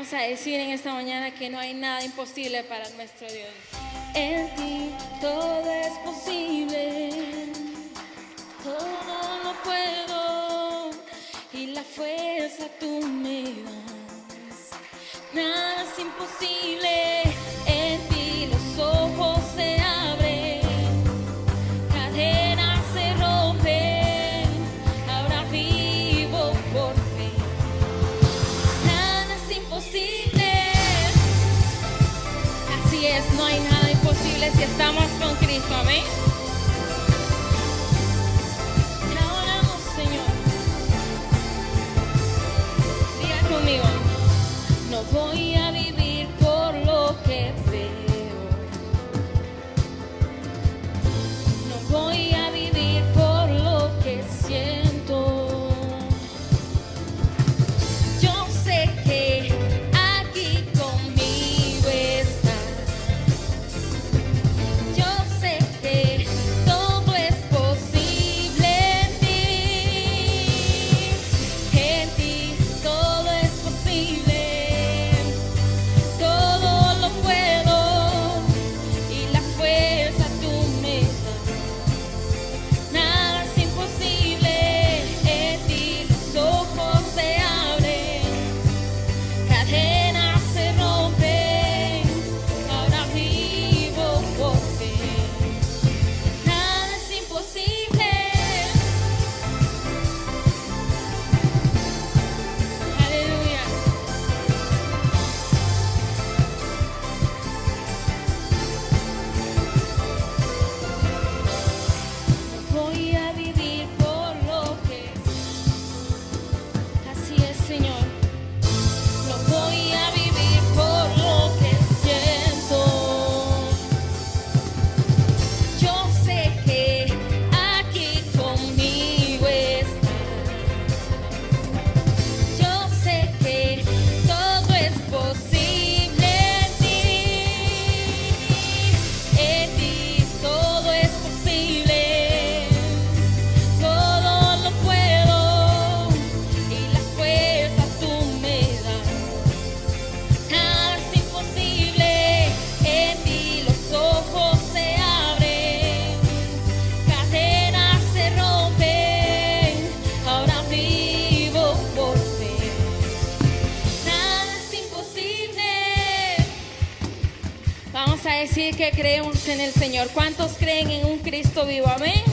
Vamos a decir en esta mañana que no hay nada imposible para nuestro Dios. En ti todo es posible, todo lo puedo y la fuerza tú me das. Nada es imposible, en ti los ojos se abren, cadenas se rompen, ahora vivo por fe. Nada es imposible, así es, no hay nada imposible si estamos con Cristo, amén. Te adoramos, Señor. Diga conmigo, no voy a vivir por lo que veo, no voy a vivir por lo que siento. Yo sé que aquí conmigo estás. Yo sé que todo es posible en ti todo es posible, todo lo puedo y la fuerza tú me das. Nada es imposible, en ti los ojos se abren, cadenas se rompen, ahora vivo por fe. Nada es imposible. Aleluya. No voy a vivir por lo que es. Así es, Señor. No voy a vivir por lo que siento. Yo sé que aquí conmigo estás. Yo sé que todo es posible en ti todo es posible, todo lo puedo y la fuerza tú me das. Nada es imposible, en ti los ojos se abren, cadenas se rompen, ahora vivo por fe. Nada es imposible. Vamos a decir que creemos en el Señor. ¿Cuántos creen en un Cristo vivo? Amén.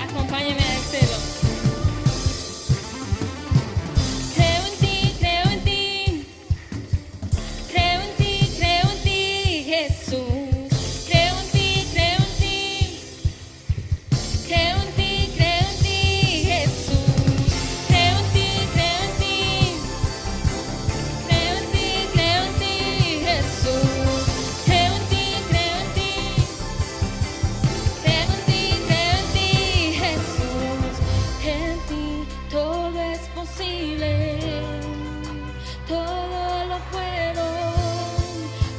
Acompáñenme a decirlo. Creo en ti, creo en ti, creo en ti, creo en ti, Jesús. Creo en ti, creo en ti, creo en ti, creo en ti, Jesús. Creo en ti, creo en ti, creo en ti, creo en ti, Jesús. Creo en ti, creo en ti, creo en ti, creo en ti, Jesús. En ti todo es posible, todo lo puedo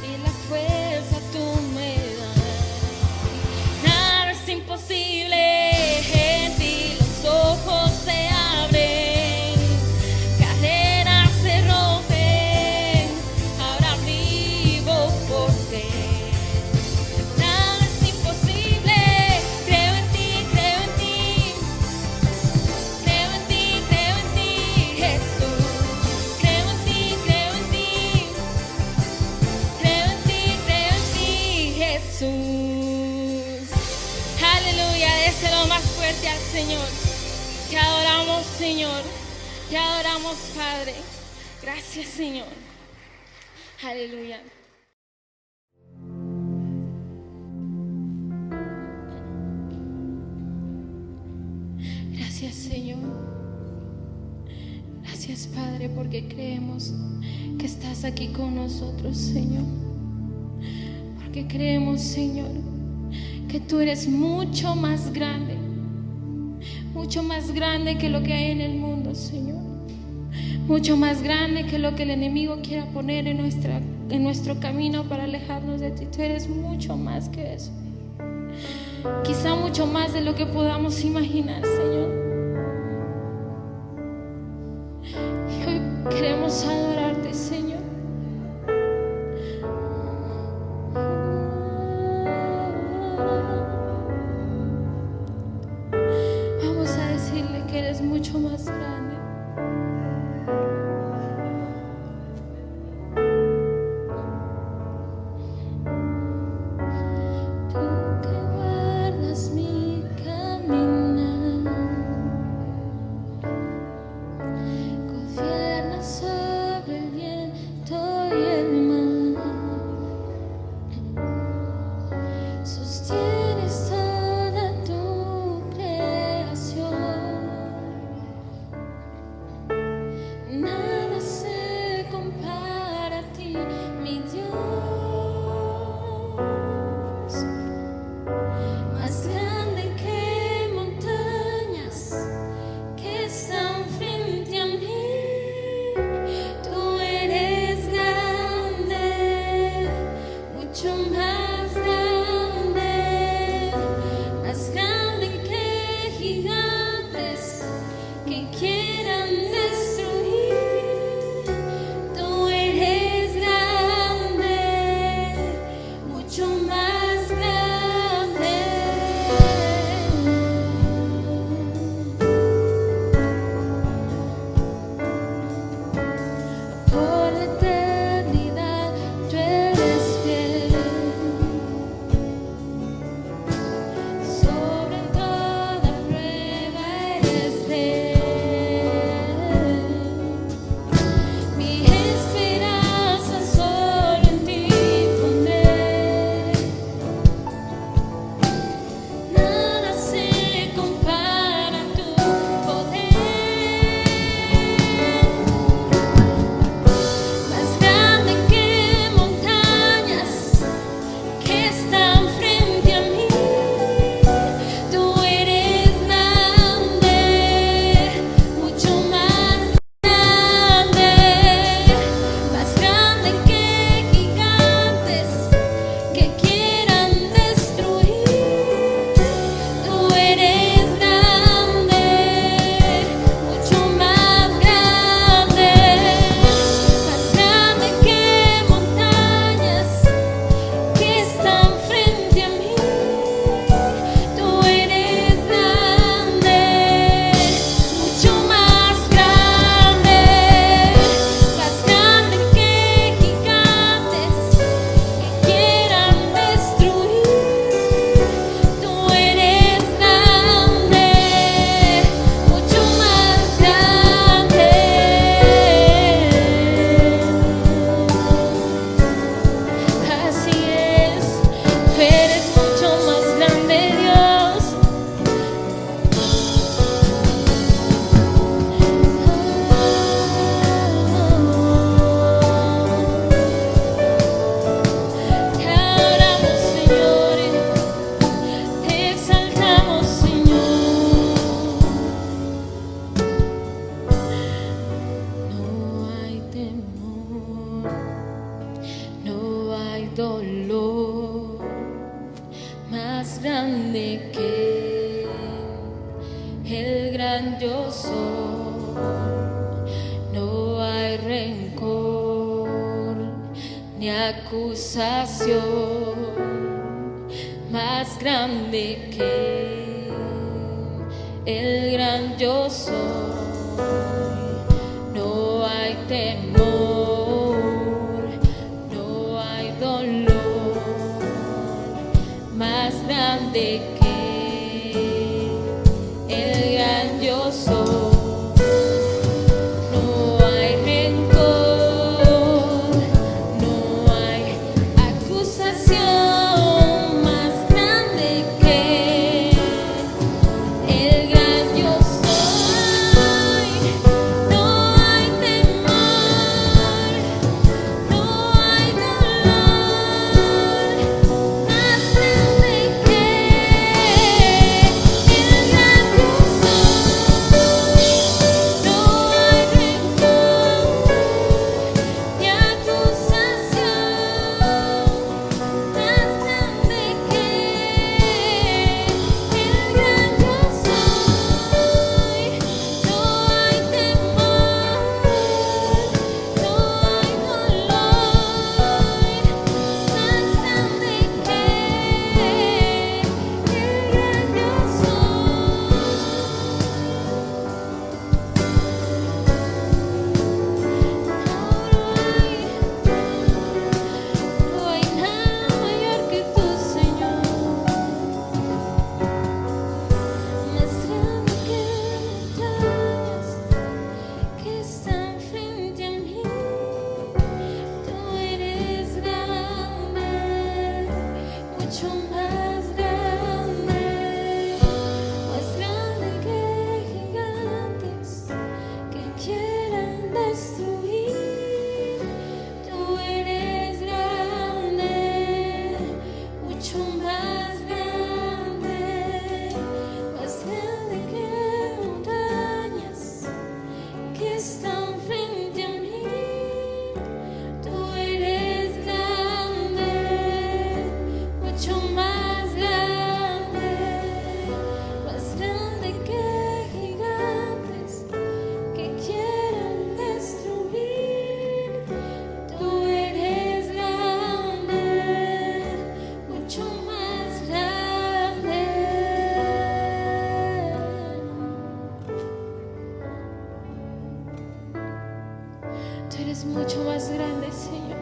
y la fuerza tú me das. Nada es imposible, en ti los ojos se abren, cadenas se rompen, ahora vivo por fe. Nada es imposible, creo en ti, creo en ti, creo en ti, creo en ti, Jesús. Creo en ti, creo en ti, creo en ti, creo en ti, Jesús. Aleluya, déselo más fuerte al Señor. Te adoramos, Señor. Te adoramos, Padre. Gracias, Señor. Aleluya. Gracias, Señor. Gracias, Padre, porque creemos que estás aquí con nosotros, Señor. Porque creemos, Señor, que tú eres mucho más grande que lo que hay en el mundo, Señor. Mucho más grande que lo que el enemigo quiera poner en nuestro camino para alejarnos de ti. Tú eres mucho más que eso. Quizá mucho más de lo que podamos imaginar, Señor. Y hoy Queremos adorarte, Señor. Vamos a decirle que eres mucho más grande. Tú que guardas mi caminar, gobiernas sobre el viento y el mar, sostienes toda tu creación. Nada se compara a ti, mi Dios. Más grande que montañas que están frente a mí, tú eres grande, mucho más grande que gigantes que quieran destruir. Tú eres grande, mucho más grande. Por la eternidad tú eres fiel, sobre toda prueba eres fiel. Mi esperanza solo en ti pondré. Nada se compara a tu poder. Más grande que montañas que están frente a mí, tú eres grande, mucho más grande que gigantes que quieran destruir. Tú eres grande, mucho más grande que montañas que están frente a mí. Tú eres grande, mucho más grande que gigantes que quieran destruir. Tú eres grande, mucho más grande. Así es, tú eres mucho más grande, Dios. Te adoramos, Señor, te exaltamos, Señor. No hay temor, no hay dolor más grande que el gran yo soy. No hay rencor ni acusación más grande que el gran yo soy. No hay temor, no hay dolor más grande que el gran yo soy. No hay rencor, no hay acusación más grande que el gran yo soy. No hay temor, no hay dolor más grande que más grande que montañas que están frente a mí. Tú eres grande, mucho más grande que gigantes que quieren destruir. Tú eres grande, mucho más grande. Tú eres mucho más grande, Señor.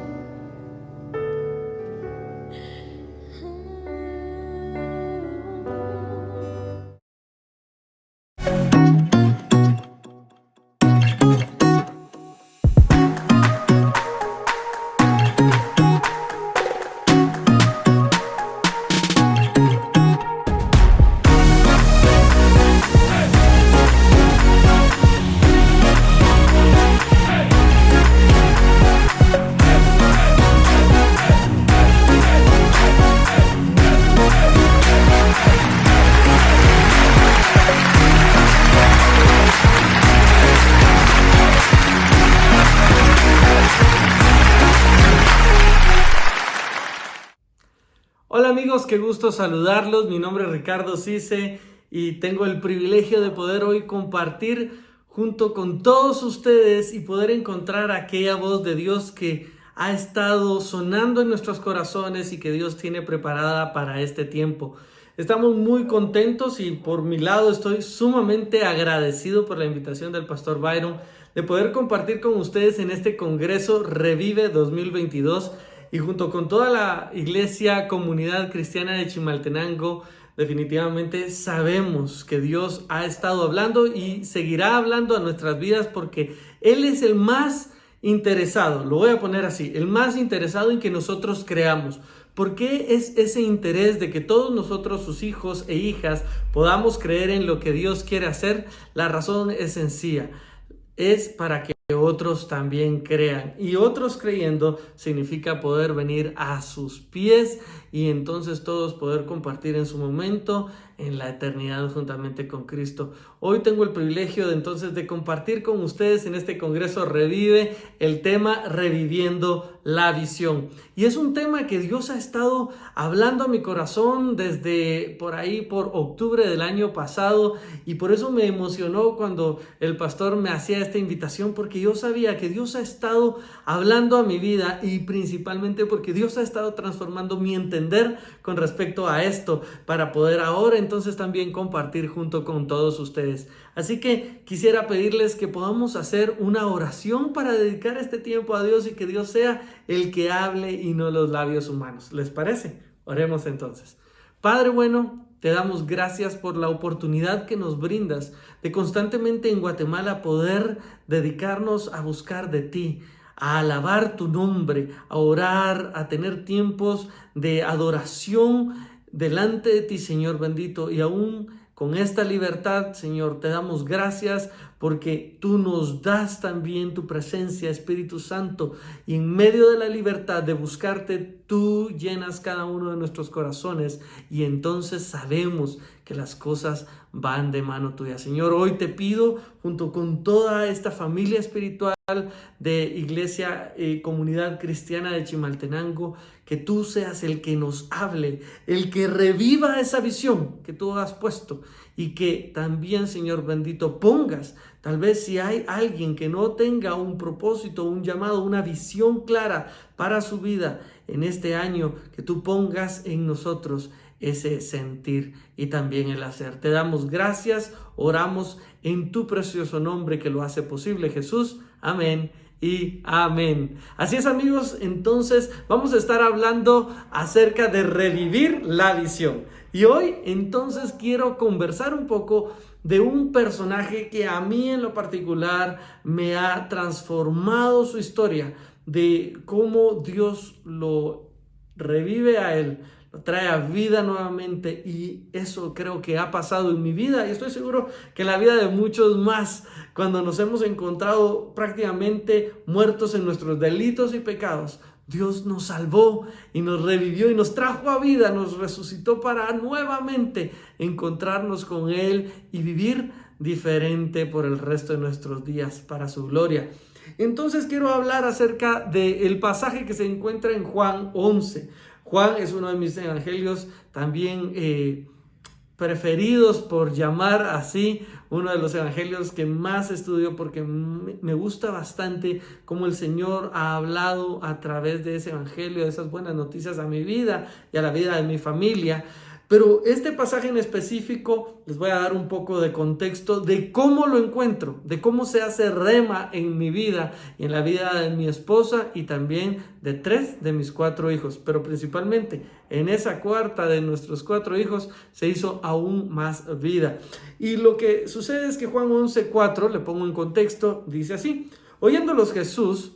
Hola amigos, qué gusto saludarlos. Mi nombre es Ricardo Cisse y tengo el privilegio de poder hoy compartir junto con todos ustedes y poder encontrar aquella voz de Dios que ha estado sonando en nuestros corazones y que Dios tiene preparada para este tiempo. Estamos muy contentos y por mi lado estoy sumamente agradecido por la invitación del Pastor Byron de poder compartir con ustedes en este Congreso Revive 2022. Y junto con toda la iglesia, comunidad cristiana de Chimaltenango, definitivamente sabemos que Dios ha estado hablando y seguirá hablando a nuestras vidas porque Él es el más interesado, lo voy a poner así, el más interesado en que nosotros creamos. ¿Por qué es ese interés de que todos nosotros, sus hijos e hijas, podamos creer en lo que Dios quiere hacer? La razón es sencilla, es para que otros también crean, y otros creyendo significa poder venir a sus pies y entonces todos poder compartir en su momento en la eternidad juntamente con Cristo. Hoy tengo el privilegio de compartir con ustedes en este Congreso Revive el tema Reviviendo la Visión, y es un tema que Dios ha estado hablando a mi corazón desde por octubre del año pasado, y por eso me emocionó cuando el pastor me hacía esta invitación, porque yo sabía que Dios ha estado hablando a mi vida y principalmente porque Dios ha estado transformando mi entender con respecto a esto para poder ahora entonces también compartir junto con todos ustedes. Así que quisiera pedirles que podamos hacer una oración para dedicar este tiempo a Dios y que Dios sea el que hable y no los labios humanos. ¿Les parece? Oremos entonces. Padre bueno, te damos gracias por la oportunidad que nos brindas de constantemente en Guatemala poder dedicarnos a buscar de ti, a alabar tu nombre, a orar, a tener tiempos de adoración delante de ti, Señor bendito, y aún con esta libertad, Señor, te damos gracias porque tú nos das también tu presencia, Espíritu Santo, y en medio de la libertad de buscarte, tú llenas cada uno de nuestros corazones y entonces sabemos que las cosas van de mano tuya. Señor, hoy te pido, junto con toda esta familia espiritual de Iglesia Comunidad Cristiana de Chimaltenango, que tú seas el que nos hable, el que reviva esa visión que tú has puesto, y que también, Señor bendito, pongas, tal vez si hay alguien que no tenga un propósito, un llamado, una visión clara para su vida en este año, que tú pongas en nosotros ese sentir y también el hacer. Te damos gracias, oramos en tu precioso nombre que lo hace posible, Jesús. Amén y amén. Así es, amigos, entonces vamos a estar hablando acerca de revivir la visión. Y hoy entonces quiero conversar un poco de un personaje que a mí en lo particular me ha transformado su historia, de cómo Dios lo revive a él, lo trae a vida nuevamente, y eso creo que ha pasado en mi vida y estoy seguro que en la vida de muchos más, cuando nos hemos encontrado prácticamente muertos en nuestros delitos y pecados. Dios nos salvó y nos revivió y nos trajo a vida, nos resucitó para nuevamente encontrarnos con Él y vivir diferente por el resto de nuestros días para su gloria. Entonces quiero hablar acerca del pasaje que se encuentra en Juan 11. Juan es uno de mis evangelios también preferidos, por llamar así, uno de los evangelios que más estudio porque me gusta bastante cómo el Señor ha hablado a través de ese evangelio, de esas buenas noticias a mi vida y a la vida de mi familia. Pero este pasaje en específico les voy a dar un poco de contexto de cómo lo encuentro, de cómo se hace rema en mi vida y en la vida de mi esposa y también de 3 de mis 4 hijos. Pero principalmente en esa cuarta de nuestros 4 hijos se hizo aún más vida. Y lo que sucede es que Juan 11:4, le pongo en contexto, dice así: oyéndolos Jesús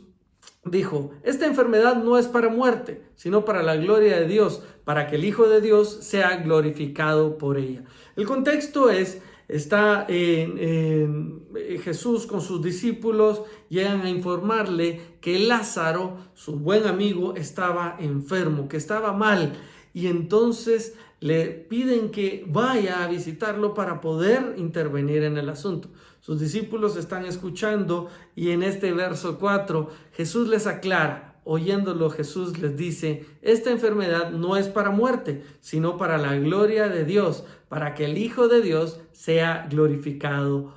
dijo: esta enfermedad no es para muerte, sino para la gloria de Dios, para que el Hijo de Dios sea glorificado por ella. El contexto está en Jesús con sus discípulos, llegan a informarle que Lázaro, su buen amigo, estaba enfermo, que estaba mal, y entonces le piden que vaya a visitarlo para poder intervenir en el asunto. Sus discípulos están escuchando y en este verso 4 Jesús les aclara. Oyéndolo, Jesús les dice: esta enfermedad no es para muerte, sino para la gloria de Dios, para que el Hijo de Dios sea glorificado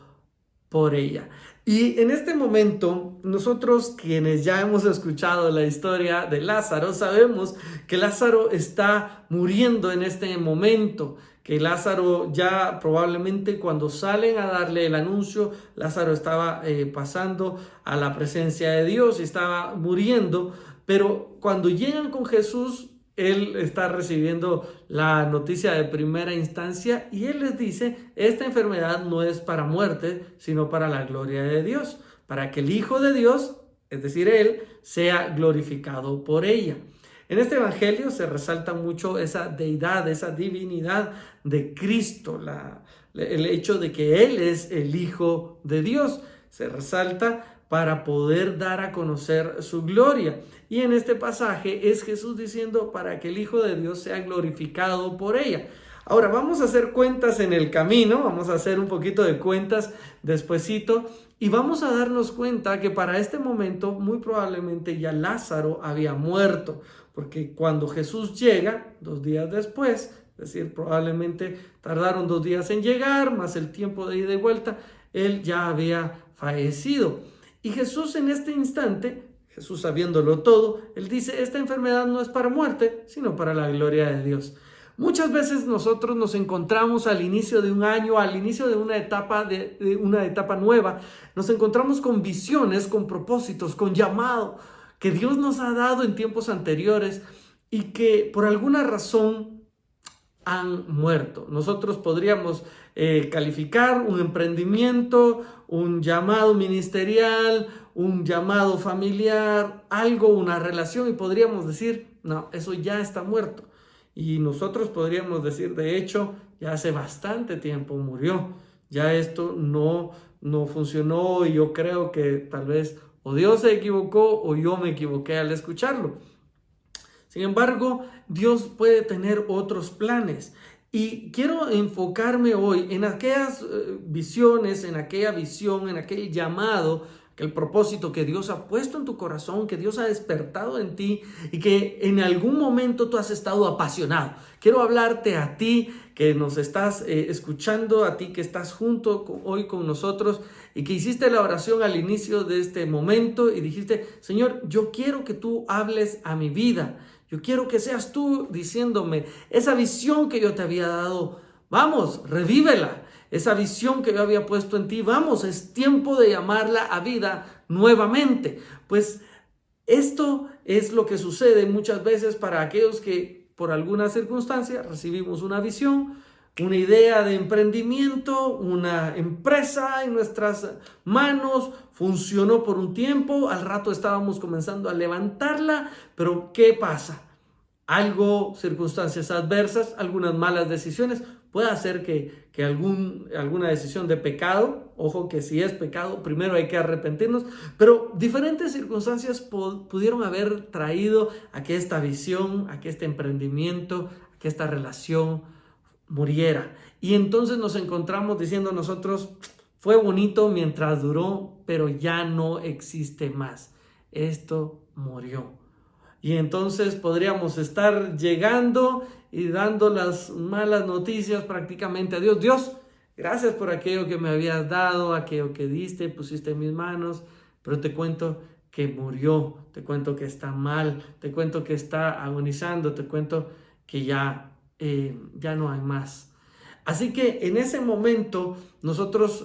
por ella. Y en este momento, nosotros quienes ya hemos escuchado la historia de Lázaro, sabemos que Lázaro está muriendo en este momento, que Lázaro ya probablemente cuando salen a darle el anuncio, Lázaro estaba pasando a la presencia de Dios y estaba muriendo, pero cuando llegan con Jesús, Él está recibiendo la noticia de primera instancia y Él les dice: esta enfermedad no es para muerte, sino para la gloria de Dios, para que el Hijo de Dios, es decir, Él, sea glorificado por ella. En este evangelio se resalta mucho esa deidad, esa divinidad de Cristo, el hecho de que Él es el Hijo de Dios. Se resalta para poder dar a conocer su gloria. Y en este pasaje es Jesús diciendo: para que el Hijo de Dios sea glorificado por ella. Ahora vamos a hacer cuentas en el camino, vamos a hacer un poquito de cuentas despuesito y vamos a darnos cuenta que para este momento muy probablemente ya Lázaro había muerto, porque cuando Jesús llega 2 días después, es decir, probablemente tardaron 2 días en llegar, más el tiempo de ida y vuelta, él ya había fallecido. Y Jesús en este instante, Jesús sabiéndolo todo, él dice: esta enfermedad no es para muerte, sino para la gloria de Dios. Muchas veces nosotros nos encontramos al inicio de un año, al inicio de una etapa nueva, nos encontramos con visiones, con propósitos, con llamado que Dios nos ha dado en tiempos anteriores y que por alguna razón han muerto. Nosotros podríamos calificar un emprendimiento, un llamado ministerial, un llamado familiar, algo, una relación, y podríamos decir: no, eso ya está muerto. Y nosotros podríamos decir: de hecho, ya hace bastante tiempo murió, ya esto no funcionó, y yo creo que tal vez o Dios se equivocó o yo me equivoqué al escucharlo. Sin embargo, Dios puede tener otros planes. Y quiero enfocarme hoy en aquellas visiones, en aquella visión, en aquel llamado, aquel propósito que Dios ha puesto en tu corazón, que Dios ha despertado en ti y que en algún momento tú has estado apasionado. Quiero hablarte a ti que nos estás escuchando, a ti que estás hoy con nosotros y que hiciste la oración al inicio de este momento y dijiste: Señor, yo quiero que tú hables a mi vida. Yo quiero que seas tú diciéndome esa visión que yo te había dado. Vamos, revívela. Esa visión que yo había puesto en ti, vamos, es tiempo de llamarla a vida nuevamente. Pues esto es lo que sucede muchas veces para aquellos que por alguna circunstancia recibimos una visión, una idea de emprendimiento, una empresa en nuestras manos, funcionó por un tiempo, al rato estábamos comenzando a levantarla, pero ¿qué pasa? algo, circunstancias adversas, algunas malas decisiones, puede hacer que alguna decisión de pecado, ojo que si es pecado, primero hay que arrepentirnos, pero diferentes circunstancias pudieron haber traído a que esta visión, a que este emprendimiento, a que esta relación muriera. Y entonces nos encontramos diciendo nosotros, fue bonito mientras duró, pero ya no existe más. Esto murió. Y entonces podríamos estar llegando y dando las malas noticias prácticamente a Dios. Dios, gracias por aquello que me habías dado, aquello que diste, pusiste en mis manos, pero te cuento que murió, te cuento que está mal, te cuento que está agonizando, te cuento que ya no hay más. Así que en ese momento nosotros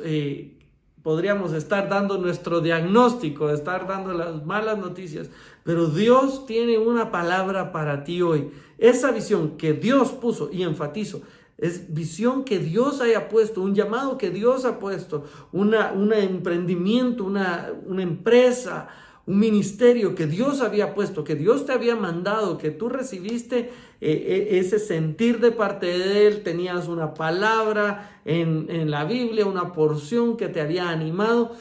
podríamos estar dando nuestro diagnóstico, estar dando las malas noticias, pero Dios tiene una palabra para ti hoy. Esa visión que Dios puso, y enfatizo, es visión que Dios haya puesto, un llamado que Dios ha puesto, un emprendimiento, una empresa, un ministerio que Dios había puesto, que Dios te había mandado, que tú recibiste ese sentir de parte de Él, tenías una palabra en la Biblia, una porción que te había animado.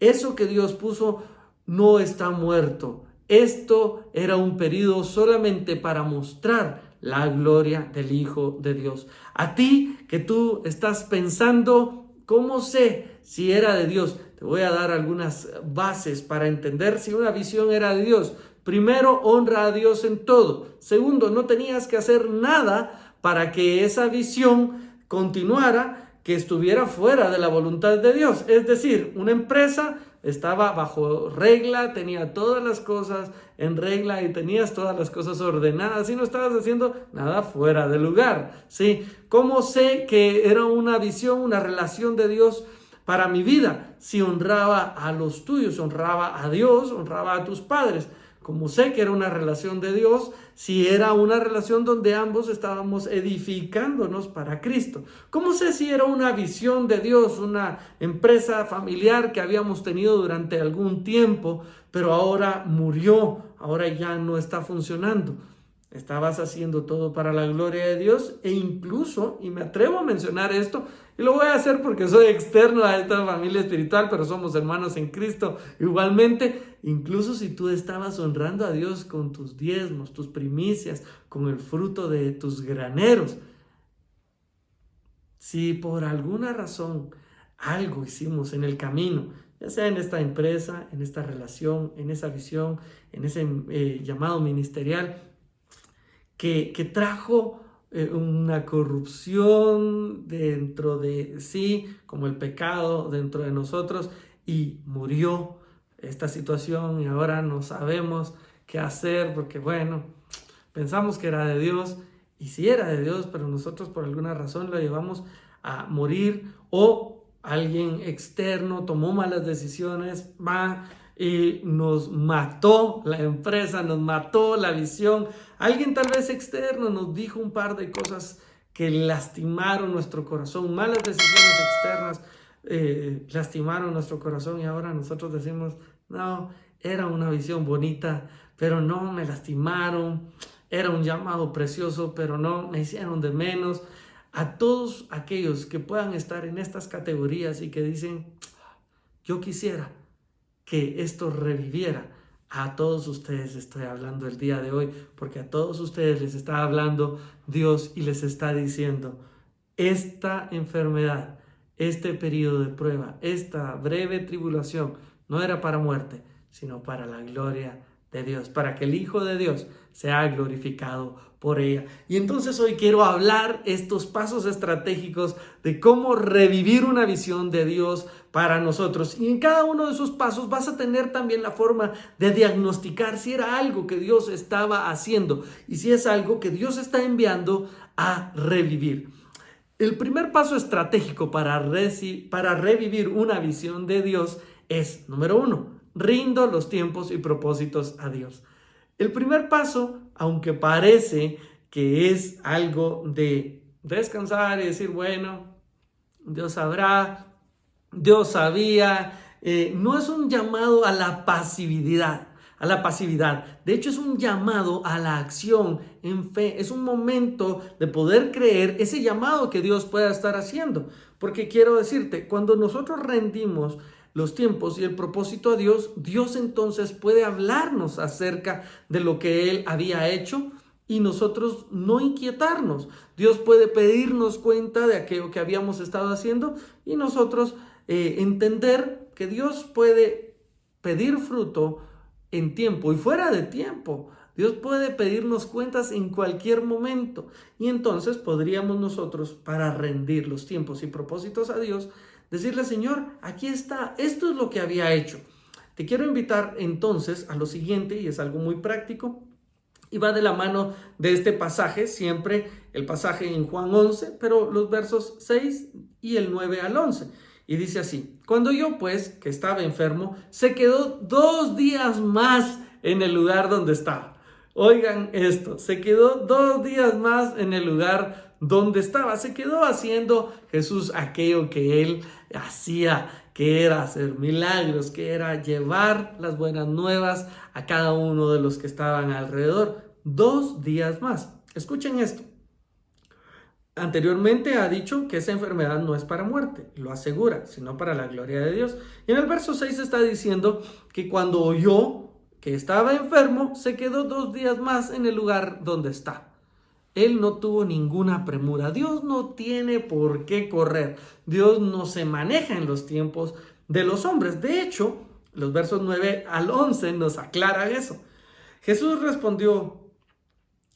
Eso que Dios puso no está muerto. Esto era un periodo solamente para mostrar la gloria del Hijo de Dios. A ti que tú estás pensando, ¿cómo sé si era de Dios? Te voy a dar algunas bases para entender si una visión era de Dios. Primero, honra a Dios en todo. Segundo, no tenías que hacer nada para que esa visión continuara, que estuviera fuera de la voluntad de Dios. Es decir, una empresa estaba bajo regla, tenía todas las cosas en regla y tenías todas las cosas ordenadas y no estabas haciendo nada fuera de lugar, ¿sí? ¿Cómo sé que era una visión, una relación de Dios para mi vida? Si honraba a los tuyos, honraba a Dios, honraba a tus padres. Como sé que era una relación de Dios, si era una relación donde ambos estábamos edificándonos para Cristo. ¿Cómo sé si era una visión de Dios, una empresa familiar que habíamos tenido durante algún tiempo, pero ahora murió, ahora ya no está funcionando? Estabas haciendo todo para la gloria de Dios e incluso, y me atrevo a mencionar esto, y lo voy a hacer porque soy externo a esta familia espiritual, pero somos hermanos en Cristo igualmente, incluso si tú estabas honrando a Dios con tus diezmos, tus primicias, con el fruto de tus graneros, si por alguna razón algo hicimos en el camino, ya sea en esta empresa, en esta relación, en esa visión, en ese llamado ministerial, que trajo una corrupción dentro de sí, como el pecado dentro de nosotros, y murió esta situación y ahora no sabemos qué hacer porque bueno, pensamos que era de Dios y sí era de Dios, pero nosotros por alguna razón lo llevamos a morir o alguien externo tomó malas decisiones, y nos mató la empresa, nos mató la visión. Alguien tal vez externo nos dijo un par de cosas que lastimaron nuestro corazón, malas decisiones externas lastimaron nuestro corazón y ahora nosotros decimos, no, era una visión bonita, pero no, me lastimaron, era un llamado precioso, pero no, me hicieron de menos. A todos aquellos que puedan estar en estas categorías y que dicen, yo quisiera que esto reviviera, a todos ustedes estoy hablando el día de hoy, porque a todos ustedes les está hablando Dios y les está diciendo, esta enfermedad, este periodo de prueba, esta breve tribulación, no era para muerte, sino para la gloria de Dios, para que el Hijo de Dios sea glorificado por ella. Y entonces hoy quiero hablar estos pasos estratégicos de cómo revivir una visión de Dios para nosotros. Y en cada uno de esos pasos vas a tener también la forma de diagnosticar si era algo que Dios estaba haciendo y si es algo que Dios está enviando a revivir. El primer paso estratégico para revivir una visión de Dios es, número 1, rindo los tiempos y propósitos a Dios. El primer paso, aunque parece que es algo de descansar y decir, bueno, Dios sabrá, Dios sabía, no es un llamado a la pasividad, a la pasividad. De hecho, es un llamado a la acción en fe. Es un momento de poder creer ese llamado que Dios pueda estar haciendo. Porque quiero decirte, cuando nosotros rendimos los tiempos y el propósito a Dios, Dios entonces puede hablarnos acerca de lo que Él había hecho y nosotros no inquietarnos. Dios puede pedirnos cuenta de aquello que habíamos estado haciendo y nosotros entender que Dios puede pedir fruto en tiempo y fuera de tiempo. Dios puede pedirnos cuentas en cualquier momento y entonces podríamos nosotros, para rendir los tiempos y propósitos a Dios, decirle: Señor, aquí está, esto es lo que había hecho. Te quiero invitar entonces a lo siguiente, y es algo muy práctico y va de la mano de este pasaje, siempre el pasaje en Juan 11, pero los versos 6 y el 9 al 11. Y dice así: cuando yo pues, que estaba enfermo, se quedó 2 días más en el lugar donde estaba. Oigan esto, se quedó 2 días más en el lugar donde estaba. Se quedó haciendo Jesús aquello que Él hacía, que era hacer milagros, que era llevar las buenas nuevas a cada uno de los que estaban alrededor. 2 días más. Escuchen esto. Anteriormente ha dicho que esa enfermedad no es para muerte, lo asegura, sino para la gloria de Dios. Y en el verso 6 está diciendo que cuando oyó que estaba enfermo, se quedó 2 días más en el lugar donde está. Él no tuvo ninguna premura. Dios no tiene por qué correr. Dios no se maneja en los tiempos de los hombres. De hecho, los versos 9 al 11 nos aclaran eso. Jesús respondió: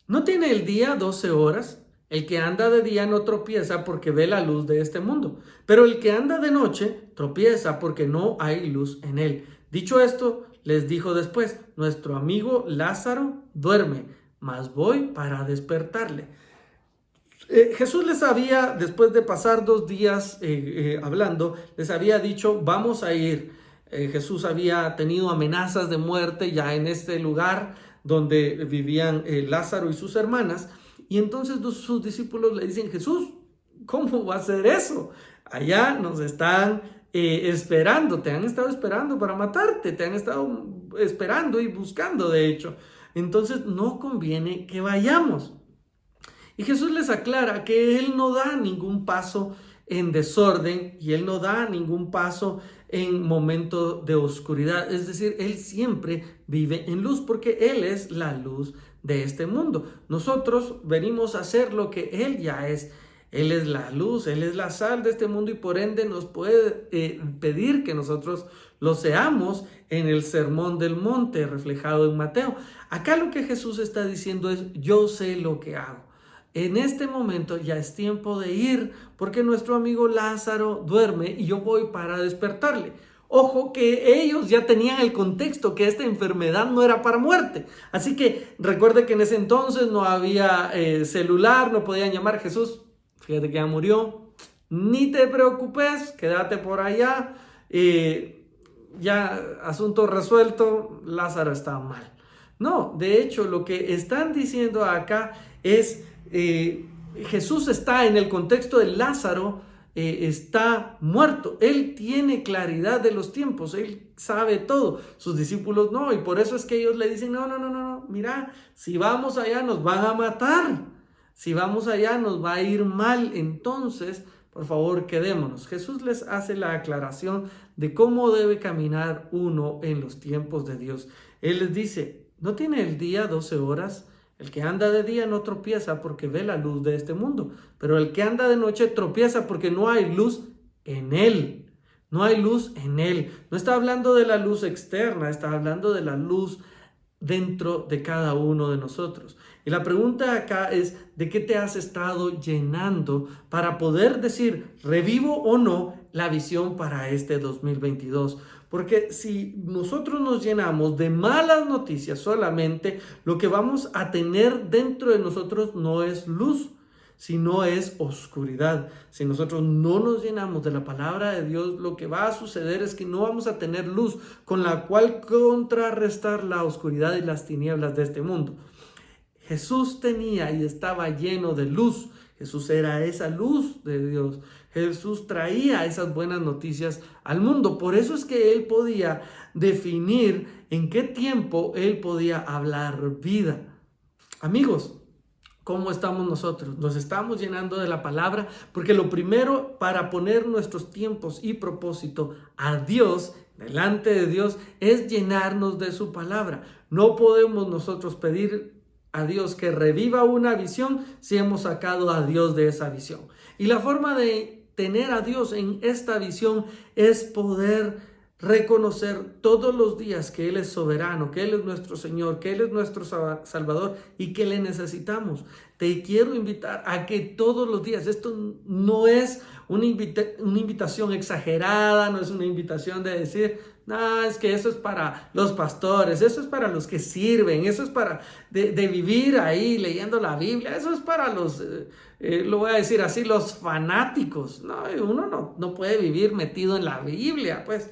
¿no tiene el día 12 horas? El que anda de día no tropieza porque ve la luz de este mundo, pero el que anda de noche tropieza porque no hay luz en él. Dicho esto, les dijo después: nuestro amigo Lázaro duerme, mas voy para despertarle. Jesús les había, después de pasar 2 días hablando, les había dicho: vamos a ir. Jesús había tenido amenazas de muerte ya en este lugar donde vivían Lázaro y sus hermanas. Y entonces sus discípulos le dicen: Jesús, ¿cómo va a ser eso? Allá nos están esperando, te han estado esperando para matarte, te han estado esperando y buscando, de hecho. Entonces no conviene que vayamos. Y Jesús les aclara que Él no da ningún paso en desorden y Él no da ningún paso en momento de oscuridad. Es decir, Él siempre vive en luz porque Él es la luz de este mundo. Nosotros venimos a hacer lo que Él ya es. Él es la luz, Él es la sal de este mundo y por ende nos puede pedir que nosotros lo seamos en el Sermón del Monte reflejado en Mateo. Acá lo que Jesús está diciendo es: yo sé lo que hago. En este momento ya es tiempo de ir porque nuestro amigo Lázaro duerme y yo voy para despertarle. Ojo que ellos ya tenían el contexto que esta enfermedad no era para muerte. Así que recuerde que en ese entonces no había celular, no podían llamar: Jesús, fíjate que ya murió, ni te preocupes, quédate por allá, ya asunto resuelto, Lázaro está mal. No, de hecho lo que están diciendo acá es, Jesús está en el contexto de Lázaro, está muerto. Él tiene claridad de los tiempos, Él sabe todo. Sus discípulos no, y por eso es que ellos le dicen: no, mira, si vamos allá nos van a matar, si vamos allá nos va a ir mal, entonces por favor quedémonos. Jesús les hace la aclaración de cómo debe caminar uno en los tiempos de Dios. Él les dice: ¿no tiene el día 12 horas? El que anda de día no tropieza porque ve la luz de este mundo, pero el que anda de noche tropieza porque no hay luz en él. No hay luz en él. No está hablando de la luz externa, está hablando de la luz dentro de cada uno de nosotros. Y la pregunta acá es: ¿de qué te has estado llenando para poder decir, revivo o no la visión para este 2022? Porque si nosotros nos llenamos de malas noticias solamente, lo que vamos a tener dentro de nosotros no es luz, sino es oscuridad. Si nosotros no nos llenamos de la palabra de Dios, lo que va a suceder es que no vamos a tener luz con la cual contrarrestar la oscuridad y las tinieblas de este mundo. Jesús tenía y estaba lleno de luz. Jesús era esa luz de Dios. Jesús traía esas buenas noticias al mundo. Por eso es que Él podía definir en qué tiempo Él podía hablar vida. Amigos, ¿cómo estamos nosotros? Nos estamos llenando de la palabra, porque lo primero para poner nuestros tiempos y propósito a Dios, delante de Dios, es llenarnos de su palabra. No podemos nosotros pedir a Dios que reviva una visión si hemos sacado a Dios de esa visión. Y la forma de tener a Dios en esta visión es poder reconocer todos los días que Él es soberano, que Él es nuestro Señor, que Él es nuestro Salvador y que le necesitamos. Te quiero invitar a que todos los días, esto no es una invitación exagerada, no es una invitación de decir, no, es que eso es para los pastores, eso es para los que sirven, eso es para de vivir ahí leyendo la Biblia, eso es para los, lo voy a decir así, los fanáticos. No, uno no puede vivir metido en la Biblia, pues.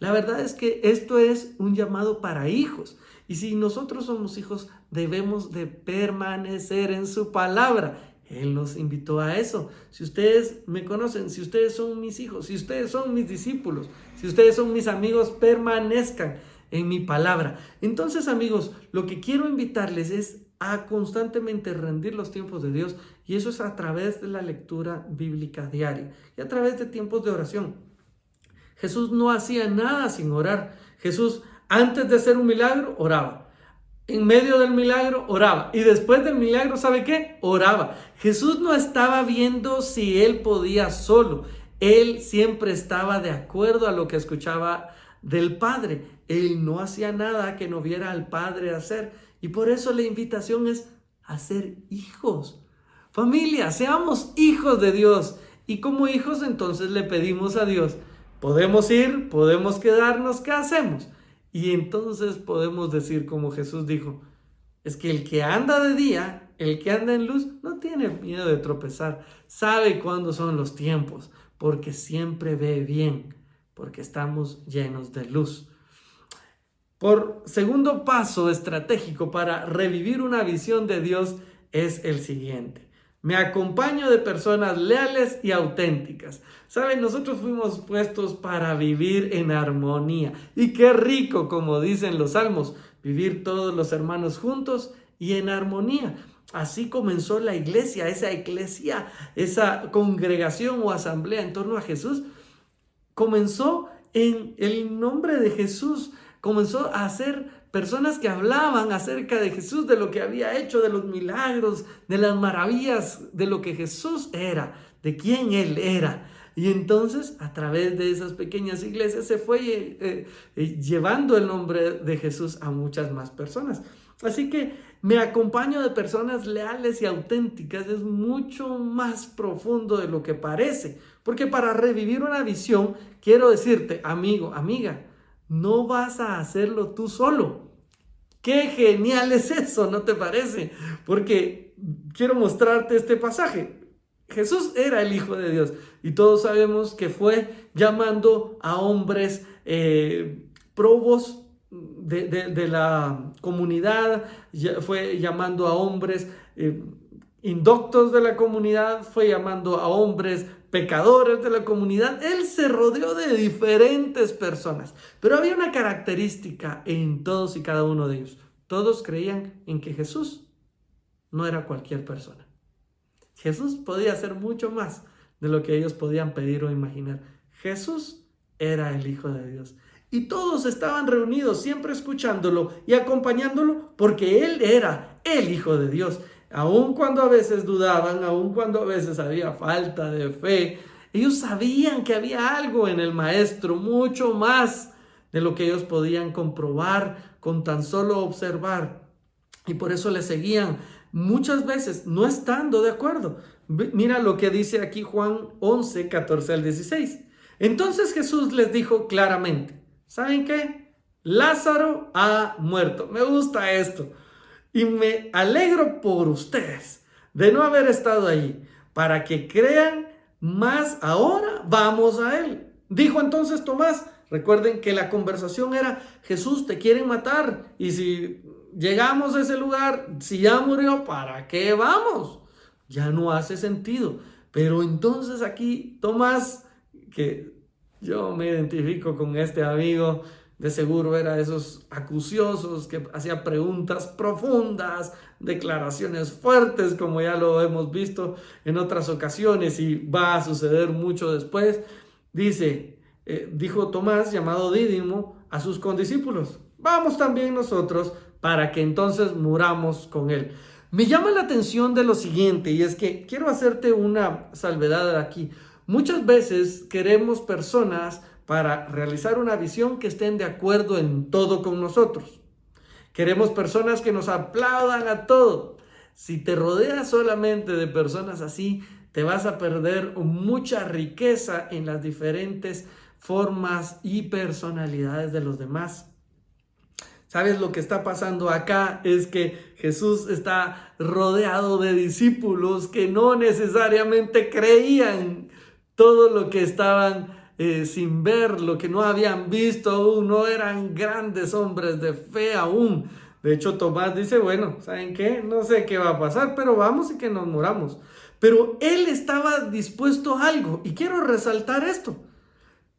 La verdad es que esto es un llamado para hijos. Y si nosotros somos hijos, debemos de permanecer en su palabra. Él nos invitó a eso. Si ustedes me conocen, si ustedes son mis hijos, si ustedes son mis discípulos, si ustedes son mis amigos, permanezcan en mi palabra. Entonces, amigos, lo que quiero invitarles es a constantemente rendir los tiempos de Dios. Y eso es a través de la lectura bíblica diaria y a través de tiempos de oración. Jesús no hacía nada sin orar. Jesús, antes de hacer un milagro, oraba. En medio del milagro, oraba. Y después del milagro, ¿sabe qué? Oraba. Jesús no estaba viendo si Él podía solo. Él siempre estaba de acuerdo a lo que escuchaba del Padre. Él no hacía nada que no viera al Padre hacer. Y por eso la invitación es a ser hijos. Familia, seamos hijos de Dios. Y como hijos, entonces le pedimos a Dios, podemos ir, podemos quedarnos, ¿qué hacemos? Y entonces podemos decir como Jesús dijo, es que el que anda de día, el que anda en luz, no tiene miedo de tropezar, sabe cuándo son los tiempos, porque siempre ve bien, porque estamos llenos de luz. Por segundo paso estratégico para revivir una visión de Dios es el siguiente. Me acompaño de personas leales y auténticas. Saben, nosotros fuimos puestos para vivir en armonía. Y qué rico, como dicen los salmos, vivir todos los hermanos juntos y en armonía. Así comenzó la iglesia, esa congregación o asamblea en torno a Jesús. Comenzó en el nombre de Jesús. Comenzó a ser personas que hablaban acerca de Jesús, de lo que había hecho, de los milagros, de las maravillas, de lo que Jesús era, de quién Él era. Y entonces, a través de esas pequeñas iglesias, se fue llevando el nombre de Jesús a muchas más personas. Así que me acompaño de personas leales y auténticas. Es mucho más profundo de lo que parece. Porque para revivir una visión, quiero decirte, amigo, amiga, no vas a hacerlo tú solo. ¡Qué genial es eso! ¿No te parece? Porque quiero mostrarte este pasaje. Jesús era el Hijo de Dios y todos sabemos que fue llamando a hombres probos de la comunidad, fue llamando a hombres indoctos de la comunidad, fue llamando a hombres pecadores de la comunidad. Él se rodeó de diferentes personas, pero había una característica en todos y cada uno de ellos. Todos creían en que Jesús no era cualquier persona. Jesús podía hacer mucho más de lo que ellos podían pedir o imaginar. Jesús era el Hijo de Dios. Y todos estaban reunidos, siempre escuchándolo y acompañándolo, porque Él era el Hijo de Dios. Aun cuando a veces dudaban, aun cuando a veces había falta de fe, ellos sabían que había algo en el Maestro, mucho más de lo que ellos podían comprobar con tan solo observar. Y por eso le seguían, muchas veces no estando de acuerdo. Mira lo que dice aquí Juan 11, 14 al 16. Entonces Jesús les dijo claramente, ¿saben qué? Lázaro ha muerto. Me gusta esto. Y me alegro por ustedes de no haber estado allí. Para que crean más ahora, vamos a él. Dijo entonces Tomás. Recuerden que la conversación era, Jesús, te quieren matar. Y si llegamos a ese lugar, si ya murió, ¿para qué vamos? ya no hace sentido. Pero entonces aquí Tomás, que yo me identifico con este amigo, de seguro era de esos acuciosos que hacía preguntas profundas, declaraciones fuertes, como ya lo hemos visto en otras ocasiones y va a suceder mucho después. Dijo Tomás, llamado Dídimo, a sus condiscípulos: vamos también nosotros para que entonces muramos con él. Me llama la atención de lo siguiente, y es que quiero hacerte una salvedad aquí. Muchas veces queremos personas para realizar una visión que estén de acuerdo en todo con nosotros. Queremos personas que nos aplaudan a todo. Si te rodeas solamente de personas así, te vas a perder mucha riqueza en las diferentes formas y personalidades de los demás. ¿Sabes lo que está pasando acá? Es que Jesús está rodeado de discípulos que no necesariamente creían todo lo que estaban sin ver, lo que no habían visto aún, no eran grandes hombres de fe aún. De hecho, Tomás dice: bueno, ¿saben qué? No sé qué va a pasar, pero vamos y que nos muramos. Pero él estaba dispuesto a algo, y quiero resaltar esto.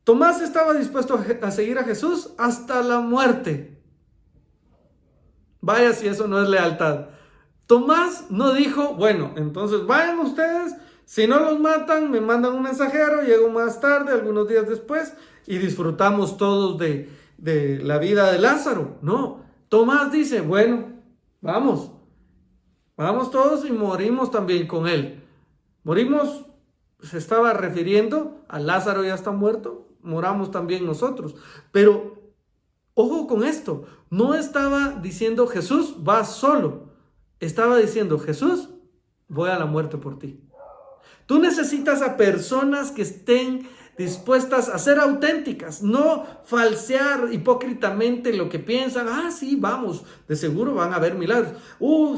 Tomás estaba dispuesto a seguir a Jesús hasta la muerte. Vaya si eso no es lealtad. Tomás no dijo: bueno, entonces vayan ustedes, si no los matan, me mandan un mensajero, llego más tarde, algunos días después, y disfrutamos todos de la vida de Lázaro. No, Tomás dice: bueno, vamos todos y morimos también con él. Morimos, se estaba refiriendo a Lázaro, ya está muerto, moramos también nosotros. Pero ojo con esto, no estaba diciendo: Jesús, vas solo. Estaba diciendo: Jesús, voy a la muerte por ti. Tú necesitas a personas que estén dispuestas a ser auténticas, no falsear hipócritamente lo que piensan. Ah, sí, vamos, de seguro van a haber milagros.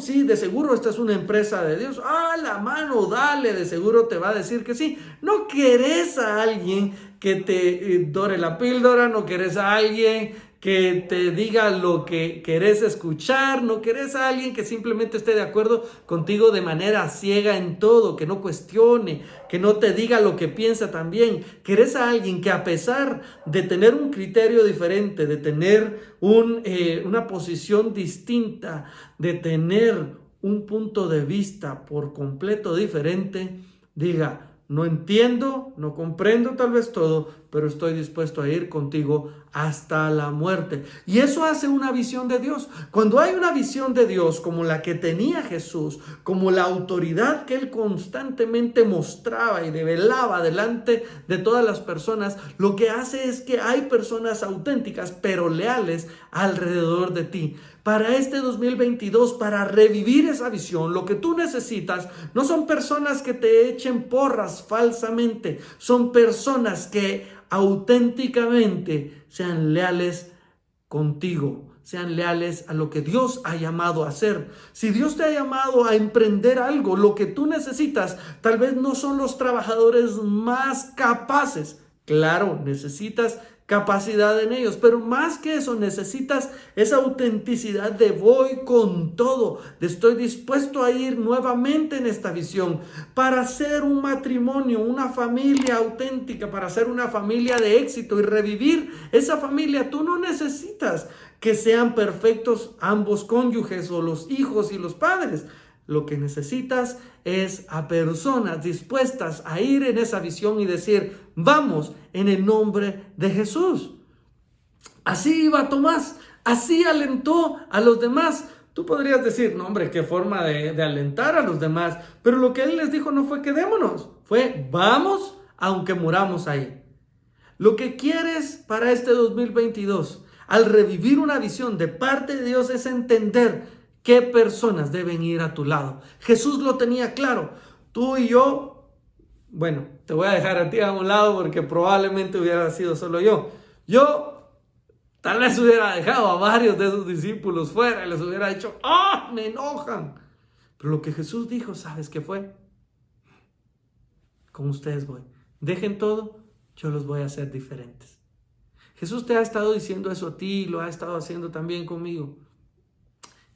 Sí, de seguro esta es una empresa de Dios. La mano, dale, de seguro te va a decir que sí. No querés a alguien que te dore la píldora, no querés a alguien que te diga lo que querés escuchar, no querés a alguien que simplemente esté de acuerdo contigo de manera ciega en todo, que no cuestione, que no te diga lo que piensa también. Querés a alguien que, a pesar de tener un criterio diferente, de tener una posición distinta, de tener un punto de vista por completo diferente, diga: no entiendo, no comprendo tal vez todo, pero estoy dispuesto a ir contigo hasta la muerte. Y eso hace una visión de Dios. Cuando hay una visión de Dios como la que tenía Jesús, como la autoridad que él constantemente mostraba y develaba delante de todas las personas, lo que hace es que hay personas auténticas pero leales alrededor de ti. Para este 2022, para revivir esa visión, lo que tú necesitas no son personas que te echen porras falsamente, son personas que auténticamente sean leales contigo, sean leales a lo que Dios ha llamado a hacer. Si Dios te ha llamado a emprender algo, lo que tú necesitas tal vez no son los trabajadores más capaces. Claro, necesitas capacidad en ellos, pero más que eso necesitas esa autenticidad de voy con todo, de estoy dispuesto a ir nuevamente en esta visión para hacer un matrimonio, una familia auténtica, para hacer una familia de éxito y revivir esa familia. Tú no necesitas que sean perfectos ambos cónyuges o los hijos y los padres. Lo que necesitas es a personas dispuestas a ir en esa visión y decir: vamos en el nombre de Jesús. Así iba Tomás, así alentó a los demás. Tú podrías decir: no, hombre, qué forma de alentar a los demás. Pero lo que él les dijo no fue quedémonos, fue vamos aunque muramos ahí. Lo que quieres para este 2022, al revivir una visión de parte de Dios, es entender ¿qué personas deben ir a tu lado? Jesús lo tenía claro. Tú y yo, bueno, te voy a dejar a ti a un lado porque probablemente hubiera sido solo yo. Yo tal vez hubiera dejado a varios de esos discípulos fuera y les hubiera dicho: me enojan. Pero lo que Jesús dijo, ¿sabes qué fue? Con ustedes voy. Dejen todo, yo los voy a hacer diferentes. Jesús te ha estado diciendo eso a ti y lo ha estado haciendo también conmigo.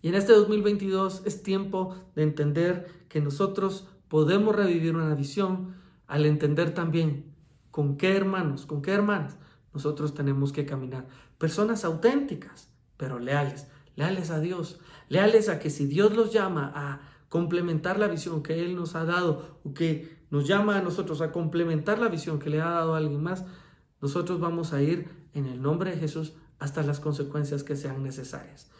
Y en este 2022 es tiempo de entender que nosotros podemos revivir una visión al entender también con qué hermanos, con qué hermanas nosotros tenemos que caminar. Personas auténticas, pero leales a Dios, leales a que si Dios los llama a complementar la visión que Él nos ha dado, o que nos llama a nosotros a complementar la visión que le ha dado a alguien más, nosotros vamos a ir en el nombre de Jesús hasta las consecuencias que sean necesarias.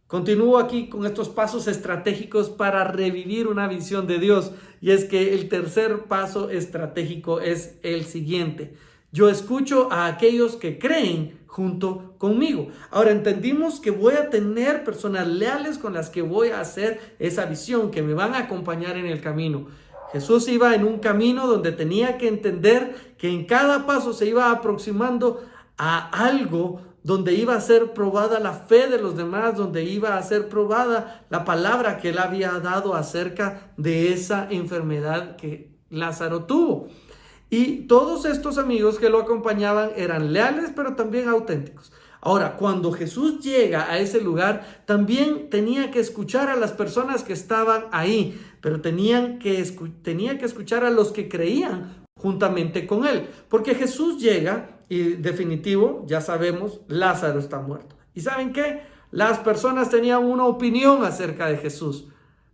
Continúo aquí con estos pasos estratégicos para revivir una visión de Dios, y es que el tercer paso estratégico es el siguiente: yo escucho a aquellos que creen junto conmigo. Ahora entendimos que voy a tener personas leales con las que voy a hacer esa visión, que me van a acompañar en el camino. Jesús iba en un camino donde tenía que entender que en cada paso se iba aproximando a algo donde iba a ser probada la fe de los demás, donde iba a ser probada la palabra que Él había dado acerca de esa enfermedad que Lázaro tuvo. Y todos estos amigos que lo acompañaban eran leales, pero también auténticos. Ahora, cuando Jesús llega a ese lugar, también tenía que escuchar a las personas que estaban ahí, pero tenía que escuchar a los que creían juntamente con Él. Porque Jesús llega y, definitivo, ya sabemos, Lázaro está muerto. ¿Y saben qué? Las personas tenían una opinión acerca de Jesús.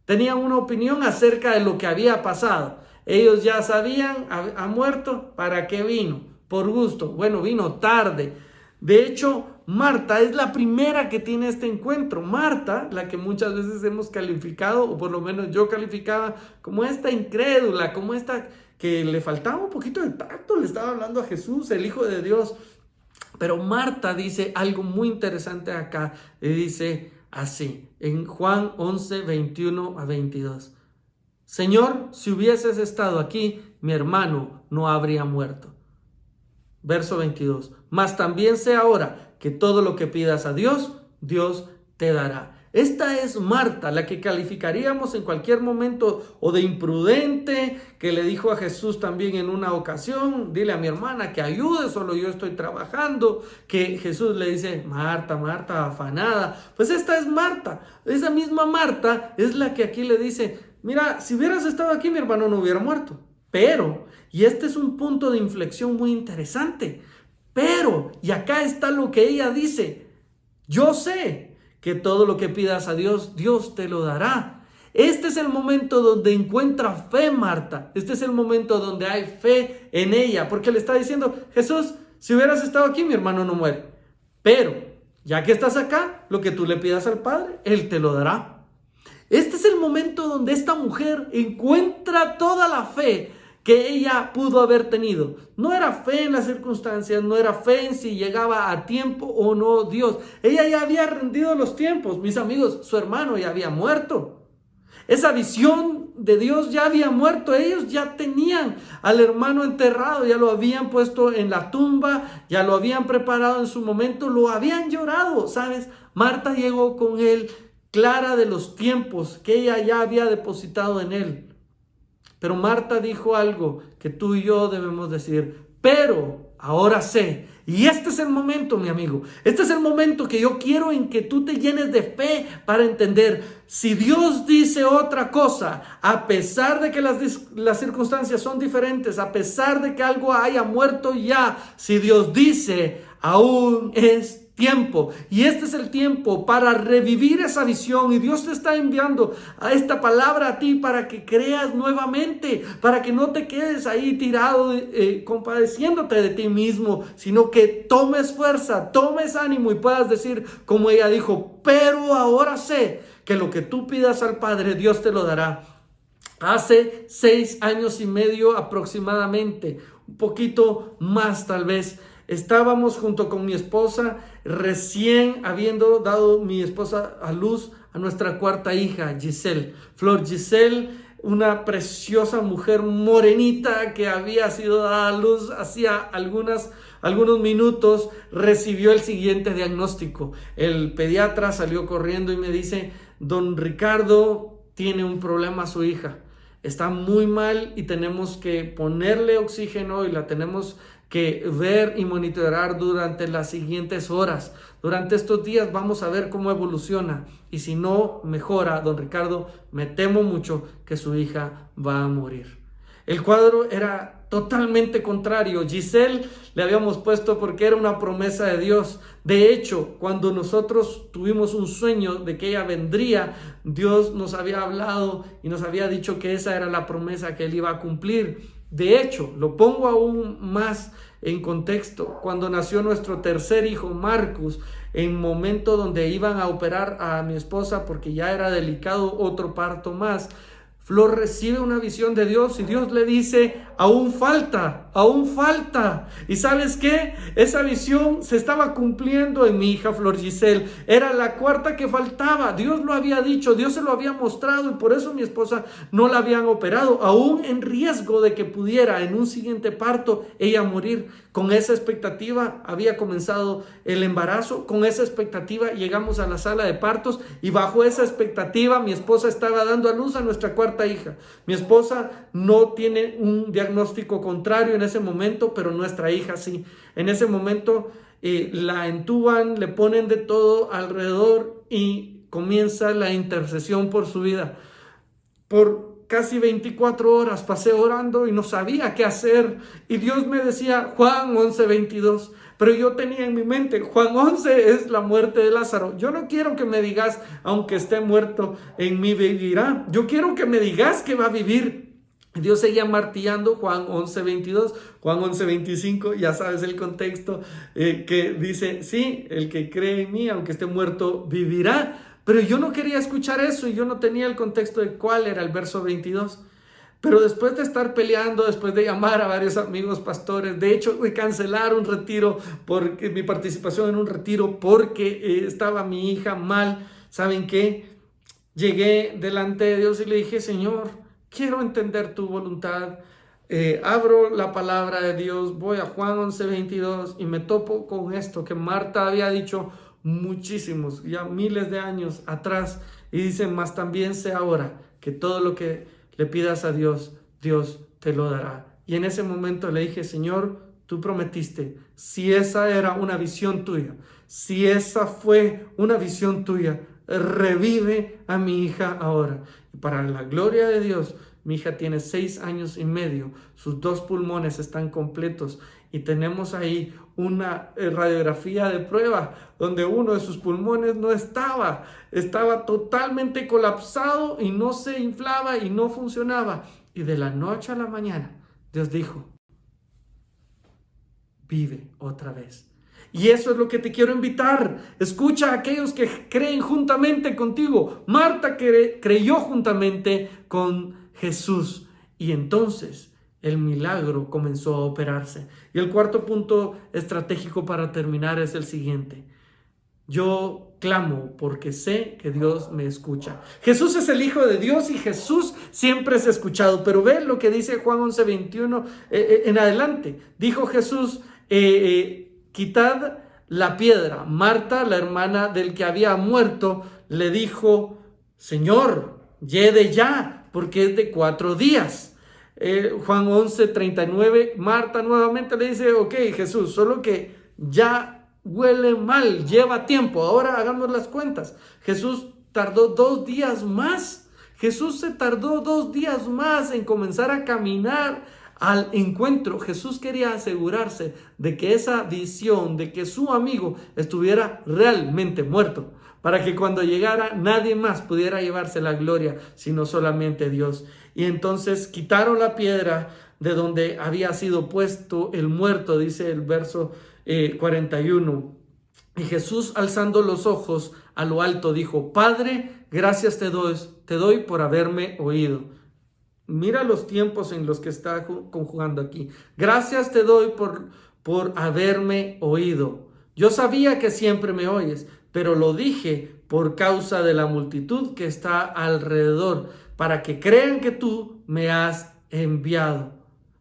Tenían una opinión acerca de lo que había pasado. Ellos ya sabían, ha muerto, ¿para qué vino? Por gusto. Bueno, vino tarde. De hecho, Marta es la primera que tiene este encuentro. Marta, la que muchas veces hemos calificado, o por lo menos yo calificaba, como esta incrédula, como esta que le faltaba un poquito de tacto, le estaba hablando a Jesús, el Hijo de Dios. Pero Marta dice algo muy interesante acá, y dice así, en Juan 11, 21 a 22. Señor, si hubieses estado aquí, mi hermano no habría muerto. Verso 22. Mas también sé ahora que todo lo que pidas a Dios, Dios te dará. Esta es Marta, la que calificaríamos en cualquier momento o de imprudente, que le dijo a Jesús también en una ocasión, dile a mi hermana que ayude, solo yo estoy trabajando, que Jesús le dice, Marta, Marta, afanada. Pues esta es Marta, esa misma Marta es la que aquí le dice, mira, si hubieras estado aquí mi hermano no hubiera muerto. Pero, y este es un punto de inflexión muy interesante, pero, y acá está lo que ella dice, yo sé que todo lo que pidas a Dios, Dios te lo dará. Este es el momento donde encuentra fe Marta. Este es el momento donde hay fe en ella. Porque le está diciendo, Jesús, si hubieras estado aquí, mi hermano no muere. Pero, ya que estás acá, lo que tú le pidas al Padre, Él te lo dará. Este es el momento donde esta mujer encuentra toda la fe que ella pudo haber tenido. No era fe en las circunstancias, no era fe en si llegaba a tiempo o no Dios. Ella ya había rendido los tiempos. Mis amigos, su hermano ya había muerto. Esa visión de Dios ya había muerto. Ellos ya tenían al hermano enterrado, ya lo habían puesto en la tumba, ya lo habían preparado en su momento, lo habían llorado, ¿sabes? Marta llegó con él clara de los tiempos que ella ya había depositado en él. Pero Marta dijo algo que tú y yo debemos decir, pero ahora sé. Y este es el momento, mi amigo. Este es el momento que yo quiero en que tú te llenes de fe para entender. Si Dios dice otra cosa, a pesar de que las circunstancias son diferentes, a pesar de que algo haya muerto ya, si Dios dice, aún es tiempo. Y este es el tiempo para revivir esa visión. Y Dios te está enviando a esta palabra a ti para que creas nuevamente, para que no te quedes ahí tirado compadeciéndote de ti mismo, sino que tomes fuerza, tomes ánimo y puedas decir como ella dijo, pero ahora sé que lo que tú pidas al Padre, Dios te lo dará. Hace 6 años y medio aproximadamente, un poquito más tal vez, estábamos junto con mi esposa, recién habiendo dado mi esposa a luz a nuestra 4ª hija, Giselle. Flor Giselle, una preciosa mujer morenita que había sido dada a luz hacía algunos minutos, recibió el siguiente diagnóstico. El pediatra salió corriendo y me dice, don Ricardo, tiene un problema su hija. está muy mal y tenemos que ponerle oxígeno y la tenemos que ver y monitorear durante las siguientes horas. Durante estos días vamos a ver cómo evoluciona y si no mejora, don Ricardo, me temo mucho que su hija va a morir. El cuadro era totalmente contrario. Giselle le habíamos puesto porque era una promesa de Dios. De hecho, cuando nosotros tuvimos un sueño de que ella vendría, Dios nos había hablado y nos había dicho que esa era la promesa que Él iba a cumplir. De hecho, lo pongo aún más en contexto. Cuando nació nuestro tercer hijo, Marcus, en momento donde iban a operar a mi esposa porque ya era delicado otro parto más, Flor recibe una visión de Dios y Dios le dice, aún falta, aún falta. ¿Y sabes qué? Esa visión se estaba cumpliendo en mi hija Flor Giselle. Era la cuarta que faltaba. Dios lo había dicho, Dios se lo había mostrado y por eso mi esposa no la habían operado, aún en riesgo de que pudiera en un siguiente parto ella morir. Con esa expectativa había comenzado el embarazo, con esa expectativa llegamos a la sala de partos y bajo esa expectativa mi esposa estaba dando a luz a nuestra cuarta hija. Mi esposa no tiene un diagnóstico contrario en ese momento, pero nuestra hija sí. En ese momento la entuban, le ponen de todo alrededor y comienza la intercesión por su vida. Por casi 24 horas pasé orando y no sabía qué hacer. Y Dios me decía, Juan 11:22. Pero yo tenía en mi mente, Juan 11 es la muerte de Lázaro. Yo no quiero que me digas, aunque esté muerto, en mí vivirá. Yo quiero que me digas que va a vivir. Dios seguía martillando Juan 11:22, Juan 11:25, ya sabes el contexto, que dice, sí, el que cree en mí, aunque esté muerto, vivirá. Pero yo no quería escuchar eso y yo no tenía el contexto de cuál era el verso 22. Pero después de estar peleando, después de llamar a varios amigos pastores, de hecho de cancelar un retiro, porque mi participación en un retiro, porque estaba mi hija mal, ¿saben qué? Llegué delante de Dios y le dije, Señor, quiero entender tu voluntad. Abro la palabra de Dios, voy a Juan 11:22 y me topo con esto que Marta había dicho muchísimos, ya miles de años atrás, y dice, mas también sé ahora que todo lo que le pidas a Dios, Dios te lo dará. Y en ese momento le dije, Señor, tú prometiste, si esa era una visión tuya, si esa fue una visión tuya, revive a mi hija ahora. Y para la gloria de Dios, mi hija tiene 6 años y medio, sus 2 pulmones están completos y tenemos ahí una radiografía de prueba donde uno de sus pulmones no estaba totalmente colapsado y no se inflaba y no funcionaba. Y de la noche a la mañana, Dios dijo, vive otra vez. Y eso es lo que te quiero invitar. Escucha a aquellos que creen juntamente contigo. Marta creyó juntamente con Jesús y entonces el milagro comenzó a operarse. Y el cuarto punto estratégico para terminar es el siguiente. Yo clamo porque sé que Dios me escucha. Jesús es el Hijo de Dios y Jesús siempre es escuchado. Pero ve lo que dice Juan 11:21 en adelante. Dijo Jesús, quitad la piedra. Marta, la hermana del que había muerto, le dijo, Señor, yede ya, porque es de 4 días. Juan 11:39, Marta nuevamente le dice, ok, Jesús, solo que ya huele mal, lleva tiempo, ahora hagamos las cuentas. Jesús tardó 2 días más. Jesús se tardó 2 días más en comenzar a caminar al encuentro. Jesús quería asegurarse de que esa visión, de que su amigo estuviera realmente muerto, para que cuando llegara nadie más pudiera llevarse la gloria, sino solamente Dios. Y entonces quitaron la piedra de donde había sido puesto el muerto, dice el verso 41. Y Jesús, alzando los ojos a lo alto, dijo, Padre, gracias te doy por haberme oído. Mira los tiempos en los que está conjugando aquí. Gracias te doy por haberme oído. Yo sabía que siempre me oyes, pero lo dije por causa de la multitud que está alrededor, para que crean que tú me has enviado.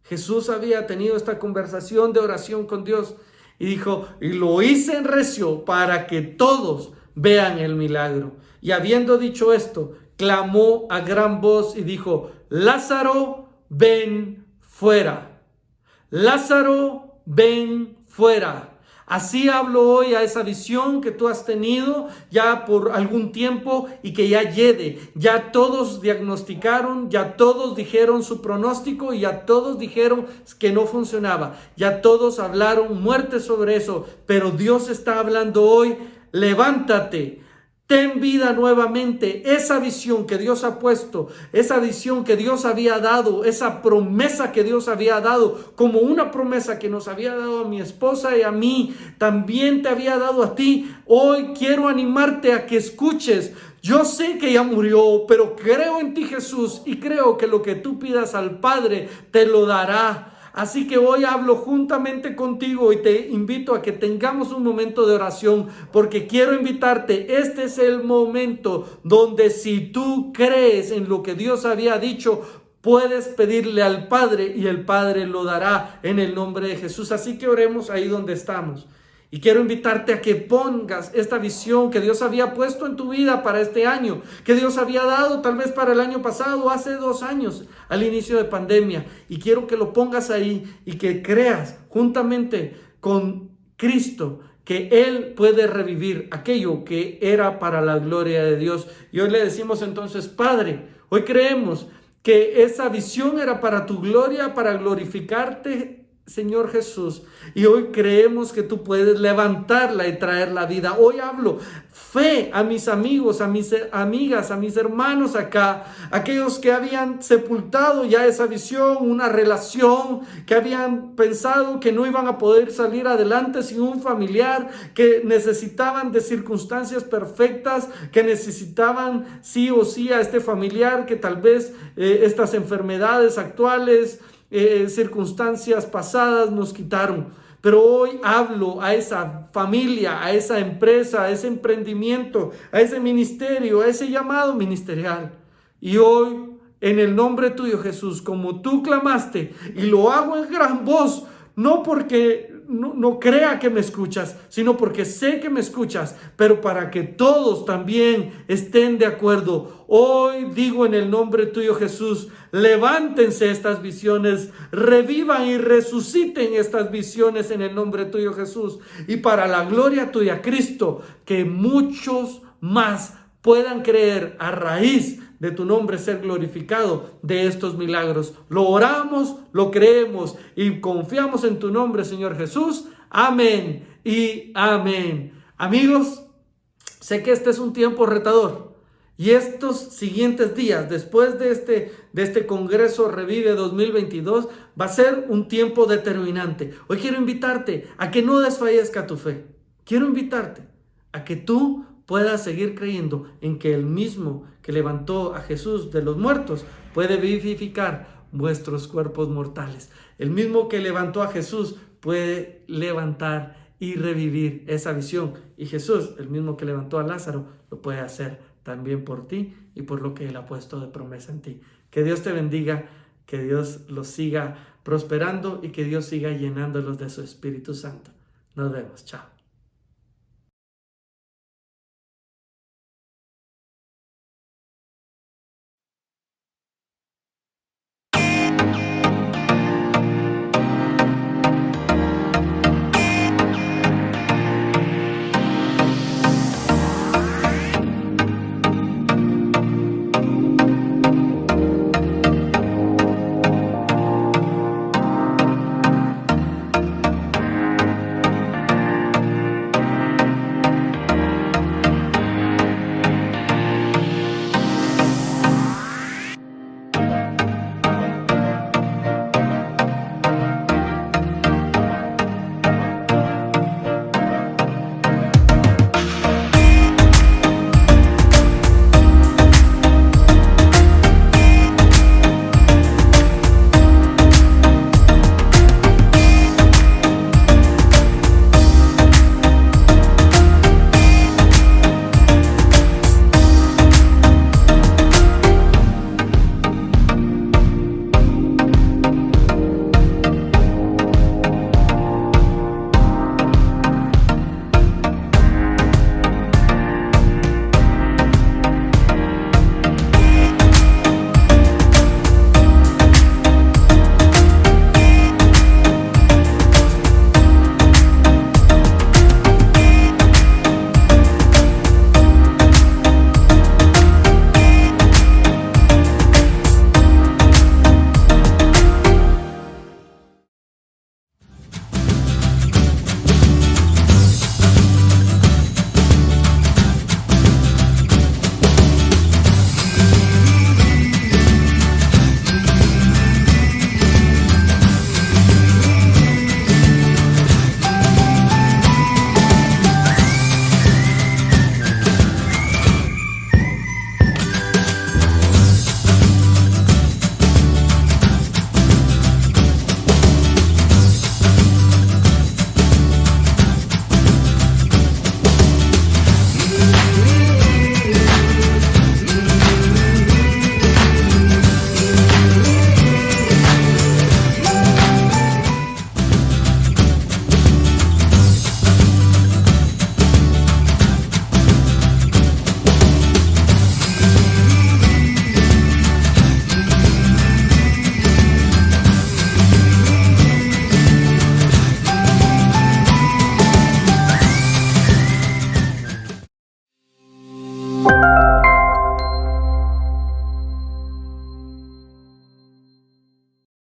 Jesús había tenido esta conversación de oración con Dios y dijo, y lo hice en recio para que todos vean el milagro. Y habiendo dicho esto, clamó a gran voz y dijo: Lázaro, ven fuera. Lázaro, ven fuera. Así hablo hoy a esa visión que tú has tenido ya por algún tiempo y que ya hiede. Ya todos diagnosticaron, ya todos dijeron su pronóstico y ya todos dijeron que no funcionaba. Ya todos hablaron muerte sobre eso, pero Dios está hablando hoy: levántate. Ten vida nuevamente. Esa visión que Dios ha puesto, esa visión que Dios había dado, esa promesa que Dios había dado, como una promesa que nos había dado a mi esposa y a mí, también te había dado a ti. Hoy quiero animarte a que escuches. Yo sé que ya murió, pero creo en ti, Jesús, y creo que lo que tú pidas al Padre te lo dará. Así que hoy hablo juntamente contigo y te invito a que tengamos un momento de oración, porque quiero invitarte. Este es el momento donde, si tú crees en lo que Dios había dicho, puedes pedirle al Padre y el Padre lo dará en el nombre de Jesús. Así que oremos ahí donde estamos. Y quiero invitarte a que pongas esta visión que Dios había puesto en tu vida para este año, que Dios había dado tal vez para el año pasado, hace 2 años, al inicio de pandemia. Y quiero que lo pongas ahí y que creas juntamente con Cristo que Él puede revivir aquello que era para la gloria de Dios. Y hoy le decimos entonces: Padre, hoy creemos que esa visión era para tu gloria, para glorificarte, Señor Jesús, y hoy creemos que tú puedes levantarla y traer la vida. Hoy hablo fe a mis amigos, a mis amigas, a mis hermanos acá, aquellos que habían sepultado ya esa visión, una relación, que habían pensado que no iban a poder salir adelante sin un familiar, que necesitaban de circunstancias perfectas, que necesitaban sí o sí a este familiar, que tal vez estas enfermedades actuales, circunstancias pasadas nos quitaron. Pero hoy hablo a esa familia, a esa empresa, a ese emprendimiento, a ese ministerio, a ese llamado ministerial. Y hoy, en el nombre tuyo, Jesús, como tú clamaste, y lo hago en gran voz, no porque no crea que me escuchas, sino porque sé que me escuchas, pero para que todos también estén de acuerdo. Hoy digo en el nombre tuyo, Jesús, levántense estas visiones, revivan y resuciten estas visiones en el nombre tuyo, Jesús. Y para la gloria tuya, Cristo, que muchos más puedan creer a raíz de tu nombre ser glorificado de estos milagros. Lo oramos, lo creemos y confiamos en tu nombre, Señor Jesús. Amén y amén. Amigos, sé que este es un tiempo retador y estos siguientes días, después de este Congreso Revive 2022, va a ser un tiempo determinante. Hoy quiero invitarte a que no desfallezca tu fe. Quiero invitarte a que tú puedas seguir creyendo en que el mismo que levantó a Jesús de los muertos puede vivificar vuestros cuerpos mortales. El mismo que levantó a Jesús puede levantar y revivir esa visión. Y Jesús, el mismo que levantó a Lázaro, lo puede hacer también por ti y por lo que Él ha puesto de promesa en ti. Que Dios te bendiga, que Dios los siga prosperando y que Dios siga llenándolos de su Espíritu Santo. Nos vemos. Chao.